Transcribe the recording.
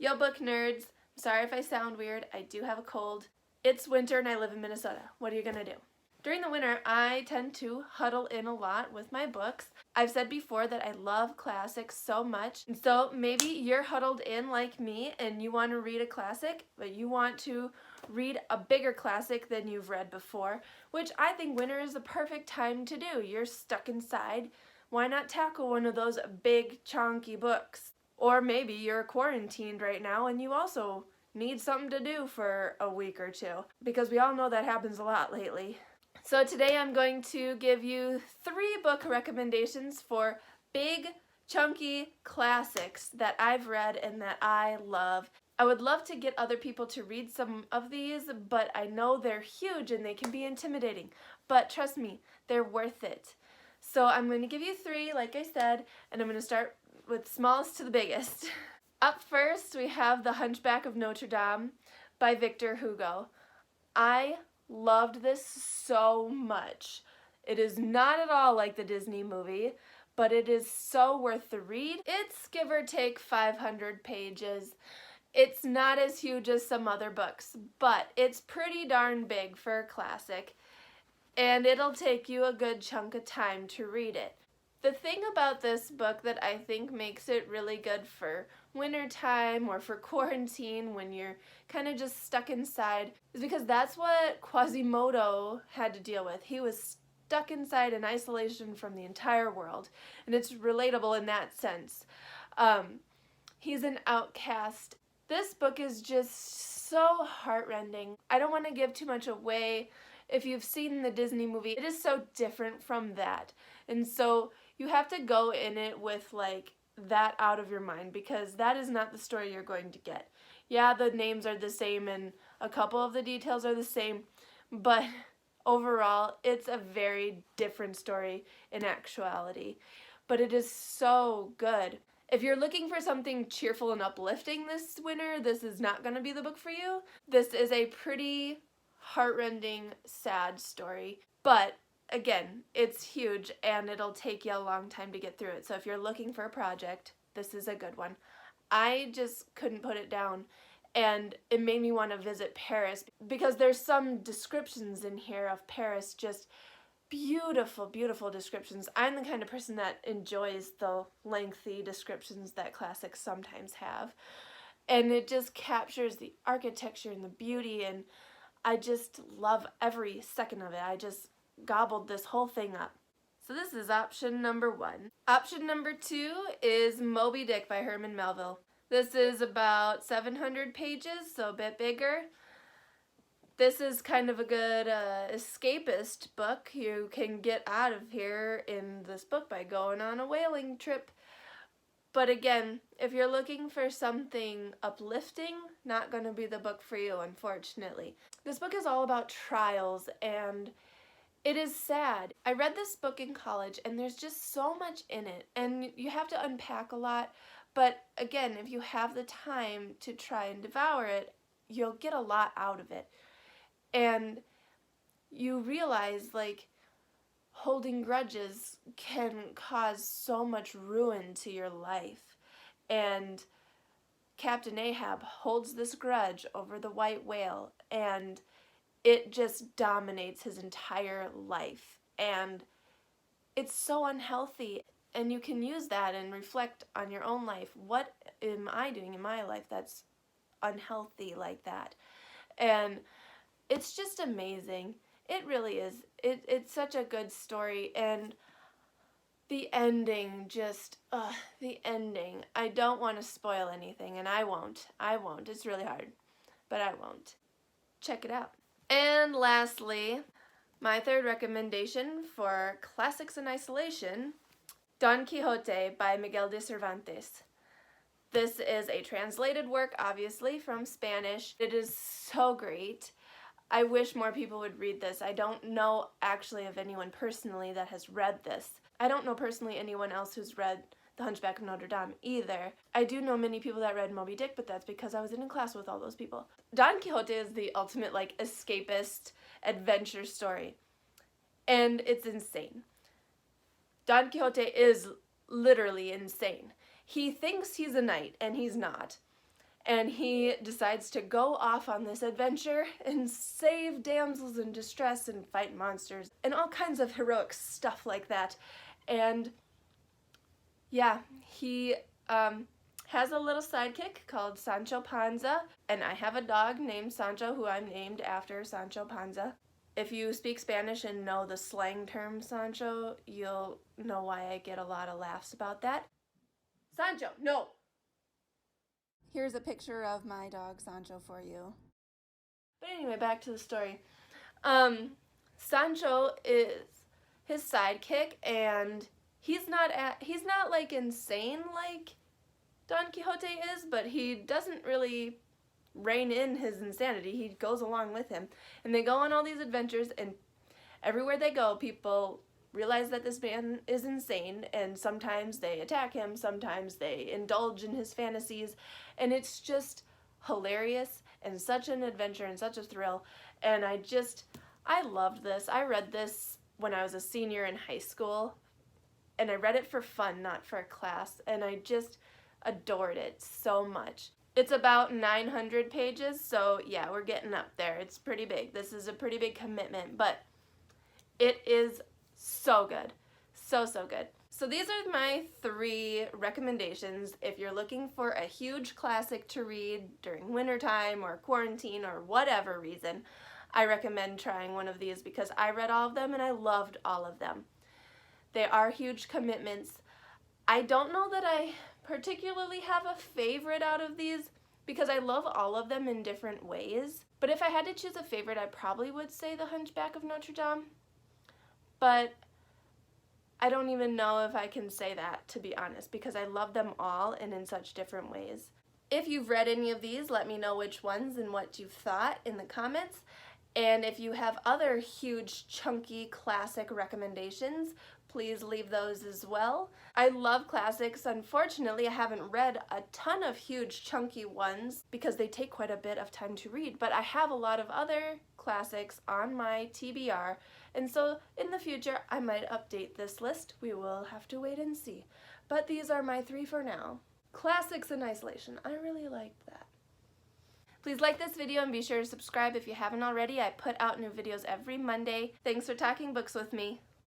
Yo book nerds, I'm sorry if I sound weird, I do have a cold. It's winter and I live in Minnesota. What are you gonna do? During the winter, I tend to huddle in a lot with my books. I've said before that I love classics so much, and so maybe you're huddled in like me and you want to read a classic, but you want to read a bigger classic than you've read before, which I think winter is the perfect time to do. You're stuck inside. Why not tackle one of those big, chunky books? Or maybe you're quarantined right now and you also need something to do for a week or two, because we all know that happens a lot lately. So today I'm going to give you 3 book recommendations for big, chunky classics that I've read and that I love. I would love to get other people to read some of these, but I know they're huge and they can be intimidating. But trust me, they're worth it. So I'm going to give you 3, like I said, and I'm going to start with smallest to the biggest. Up first, we have The Hunchback of Notre Dame by Victor Hugo. I loved this so much. It is not at all like the Disney movie, but it is so worth the read. It's give or take 500 pages. It's not as huge as some other books, but it's pretty darn big for a classic, and it'll take you a good chunk of time to read it. The thing about this book that I think makes it really good for wintertime or for quarantine when you're kind of just stuck inside is because that's what Quasimodo had to deal with. He was stuck inside in isolation from the entire world, and it's relatable in that sense. He's an outcast. This book is just so heartrending. I don't want to give too much away. If you've seen the Disney movie, it is so different from that, and so you have to go in it with like that out of your mind, because that is not the story you're going to get. Yeah, the names are the same and a couple of the details are the same, but overall it's a very different story in actuality. But it is so good. If you're looking for something cheerful and uplifting this winter, this is not going to be the book for you. This is a pretty heartrending, sad story, but again, it's huge and it'll take you a long time to get through it. So if you're looking for a project, this is a good one. I just couldn't put it down, and it made me want to visit Paris because there's some descriptions in here of Paris, just beautiful, beautiful descriptions. I'm the kind of person that enjoys the lengthy descriptions that classics sometimes have, and it just captures the architecture and the beauty, and I just love every second of it. I just gobbled this whole thing up. So this is option number 1. Option number 2 is Moby Dick by Herman Melville. This is about 700 pages, so a bit bigger. This is kind of a good escapist book. You can get out of here in this book by going on a whaling trip. But again, if you're looking for something uplifting, not going to be the book for you, unfortunately. This book is all about trials, and it is sad. I read this book in college, and there's just so much in it, and you have to unpack a lot. But again, if you have the time to try and devour it, you'll get a lot out of it. And you realize, like, holding grudges can cause so much ruin to your life. And Captain Ahab holds this grudge over the white whale, and it just dominates his entire life. And it's so unhealthy. And you can use that and reflect on your own life. What am I doing in my life that's unhealthy like that? And it's just amazing. It really is. It's such a good story, and the ending just, the ending. I don't want to spoil anything, and I won't. It's really hard, but I won't. Check it out. And lastly, my 3rd recommendation for classics in isolation, Don Quixote by Miguel de Cervantes. This is a translated work, obviously, from Spanish. It is so great. I wish more people would read this. I don't know actually of anyone personally that has read this. I don't know personally anyone else who's read The Hunchback of Notre Dame either. I do know many people that read Moby Dick, but that's because I was in a class with all those people. Don Quixote is the ultimate, like, escapist adventure story, and it's insane. Don Quixote is literally insane. He thinks he's a knight, and he's not. and he decides to go off on this adventure and save damsels in distress and fight monsters and all kinds of heroic stuff like that. And yeah, he has a little sidekick called Sancho Panza, and I have a dog named Sancho who I'm named after Sancho Panza. If you speak Spanish and know the slang term Sancho, you'll know why I get a lot of laughs about that. Sancho, no! Here's a picture of my dog Sancho for you. But anyway, back to the story. Sancho is his sidekick, and he's not like insane like Don Quixote is, but he doesn't really rein in his insanity. He goes along with him, and they go on all these adventures, and everywhere they go, people realize that this man is insane, and sometimes they attack him, sometimes they indulge in his fantasies, and it's just hilarious and such an adventure and such a thrill. And I loved this. I read this when I was a senior in high school, and I read it for fun, not for a class, and I just adored it so much. It's about 900 pages, so yeah, we're getting up there. It's pretty big. This is a pretty big commitment, but it is so good. So good. So these are my 3 recommendations if you're looking for a huge classic to read during wintertime or quarantine or whatever reason. I recommend trying one of these because I read all of them and I loved all of them. They are huge commitments. I don't know that I particularly have a favorite out of these because I love all of them in different ways. But if I had to choose a favorite, I probably would say The Hunchback of Notre Dame. But I don't even know if I can say that, to be honest, because I love them all and in such different ways. If you've read any of these, let me know which ones and what you've thought in the comments. And if you have other huge, chunky, classic recommendations, please leave those as well. I love classics. Unfortunately, I haven't read a ton of huge, chunky ones because they take quite a bit of time to read, but I have a lot of other classics on my TBR, and so in the future, I might update this list. We will have to wait and see. But these are my 3 for now. Classics in isolation. I really liked that. Please like this video and be sure to subscribe if you haven't already. I put out new videos every Monday. Thanks for talking books with me.